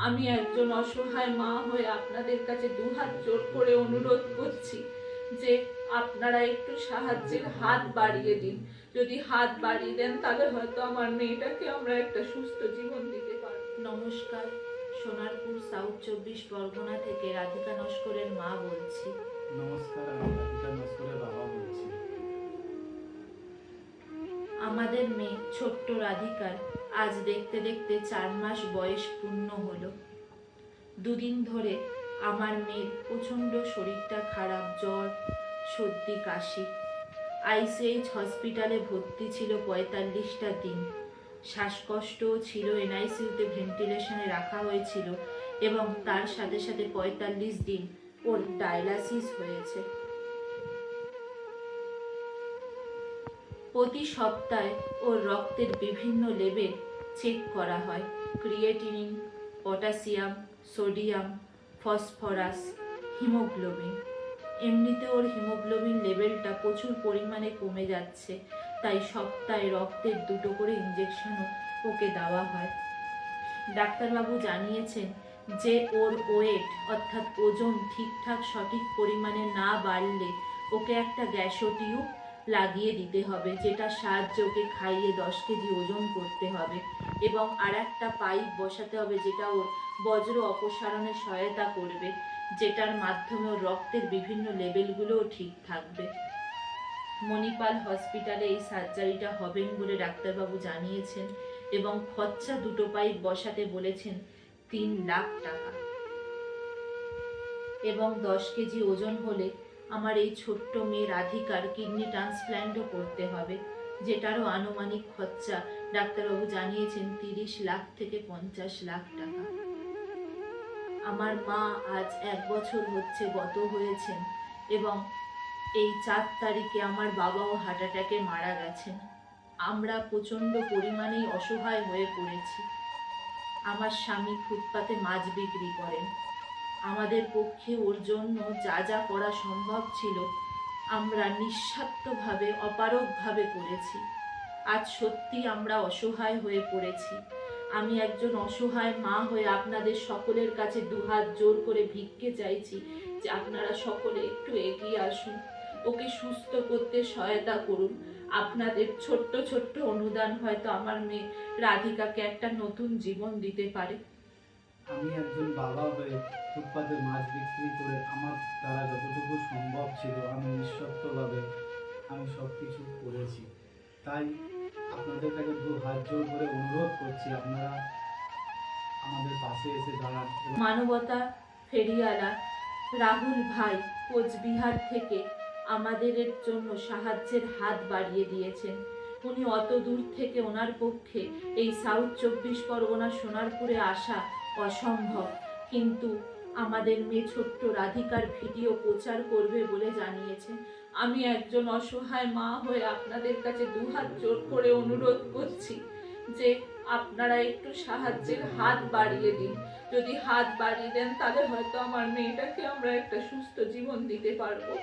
আমি একজন অসহায় মা হয়ে আপনাদের কাছে দুহাত জোর করে অনুরোধ করছি যে আপনারা একটু সাহায্যের হাত বাড়িয়ে দিন। যদি হাত বাড়িয়ে দেন তাহলে হয়তো আমার মেয়েটাকে আমরা একটা সুস্থ জীবন দিতে পারব। নমস্কার, সোনারপুর সাউথ 24 পরগনা থেকে রাধিকা নস্করের মা বলছি। নমস্কার, আমি রাধিকা নস্করের বাবা বলছি। আমাদের মেয়ে ছোট্ট রাধিকার আজ দেখতে দেখতে 4 মাস বয়স পূর্ণ হলো। দুদিন ধরে আমার মেয়ের প্রচণ্ড শরীরটা খারাপ, জ্বর, সর্দি, কাশি। আইসিএইচ হসপিটালে ভর্তি ছিল 45টা দিন। শ্বাসকষ্টও ছিল, এনআইসিউতে ভেন্টিলেশনে রাখা হয়েছিল এবং তার সাথে সাথে 45 দিন ওর ডায়ালাসিস হয়েছে। প্রতি সপ্তাহে ওর রক্তের বিভিন্ন লেভেল চেক করা হয়, creatinine, potassium, sodium, phosphorus, haemoglobin. এমনিতে ওর হিমোগ্লোবিন লেভেলটা প্রচুর পরিমাণে কমে যাচ্ছে, তাই সপ্তাহে রক্তের 2টো করে ইঞ্জেকশনও ওকে দেওয়া হয়। ডাক্তারবাবু জানিয়েছেন যে ওর ওয়েট অর্থাৎ ওজন ঠিকঠাক সঠিক পরিমাণে না বাড়লে ওকে একটা গ্যাসো টিউব লাগিয়ে দিতে হবে, যেটা সাহায্যে ওকে খাইয়ে 10 কেজি ওজন করতে হবে এবং আর একটা পাইপ বসাতে হবে যেটা ওর বজ্র অপসারণে সহায়তা করবে, যেটার মাধ্যমে ওর রক্তের বিভিন্ন লেভেলগুলোও ঠিক থাকবে। মণিপাল হসপিটালে এই সার্জারিটা হবেন বলে ডাক্তারবাবু জানিয়েছেন এবং খরচা 2টো পাইপ বসাতে বলেছেন 3 লাখ টাকা এবং 10 কেজি ওজন হলে আমার এই ছোট্ট মেয়ে রাধিকার কিডনি ট্রান্সপ্ল্যান্টও করতে হবে, যেটারও আনুমানিক খরচা ডাক্তারবাবু জানিয়েছেন 30 লাখ থেকে 50 লাখ টাকা। আমার মা আজ 1 বছর হচ্ছে গত হয়েছেন এবং এই 4 তারিখে আমার বাবাও হার্ট অ্যাটাকে মারা গেছেন। আমরা প্রচণ্ড পরিমাণেই অসহায় হয়ে পড়েছি। আমার স্বামী ফুটপাতে মাছ বিক্রি করেন। আমাদের পক্ষে ওর জন্য যা যা করা সম্ভব ছিল আমরা নিঃস্বার্থভাবে, অপারগভাবে করেছি। আজ সত্যি আমরা অসহায় হয়ে পড়েছি। আমি একজন অসহায় মা হয়ে আপনাদের সকলের কাছে দুহাত জোর করে ভিক্ষে চাইছি যে আপনারা সকলে একটু এগিয়ে আসুন, ওকে সুস্থ করতে সহায়তা করুন। আপনাদের ছোট্ট ছোট্ট অনুদান হয়তো আমার মেয়ে রাধিকাকে একটা নতুন জীবন দিতে পারে। আমি একজন বাবা হয়ে ফুটপাতে মাছ বিক্রি করে আমার দ্বারা যতটুকু সম্ভব ছিল আমি নিঃস্বার্থভাবে আমি সব কিছু করেছি। তাই আপনাদের কাছে 2 হাত জোর করে অনুরোধ করছি, আপনারা আমাদের পাশে এসে দাঁড়ান। মানবতা ফেরিওয়ালা রাহুল ভাই কোচবিহার থেকে আমাদের জন্য সাহায্যের হাত বাড়িয়ে দিয়েছেন। উনি অত দূর থেকে, ওনার পক্ষে এই সাউথ 24 পরগনা সোনারপুরে আসা অসম্ভব, কিন্তু আমাদের মেয়ে ছোট্ট রাধিকার ভিডিও প্রচার করবে বলে জানিয়েছেন। আমি একজন অসহায় মা হয়ে আপনাদের কাছে দুহাত জোর করে অনুরোধ করছি যে আপনারা একটু সাহায্যের হাত বাড়িয়ে দিন। যদি হাত বাড়িয়ে দেন তাহলে হয়তো আমার মেয়েটাকে আমরা একটা সুস্থ জীবন দিতে পারবো।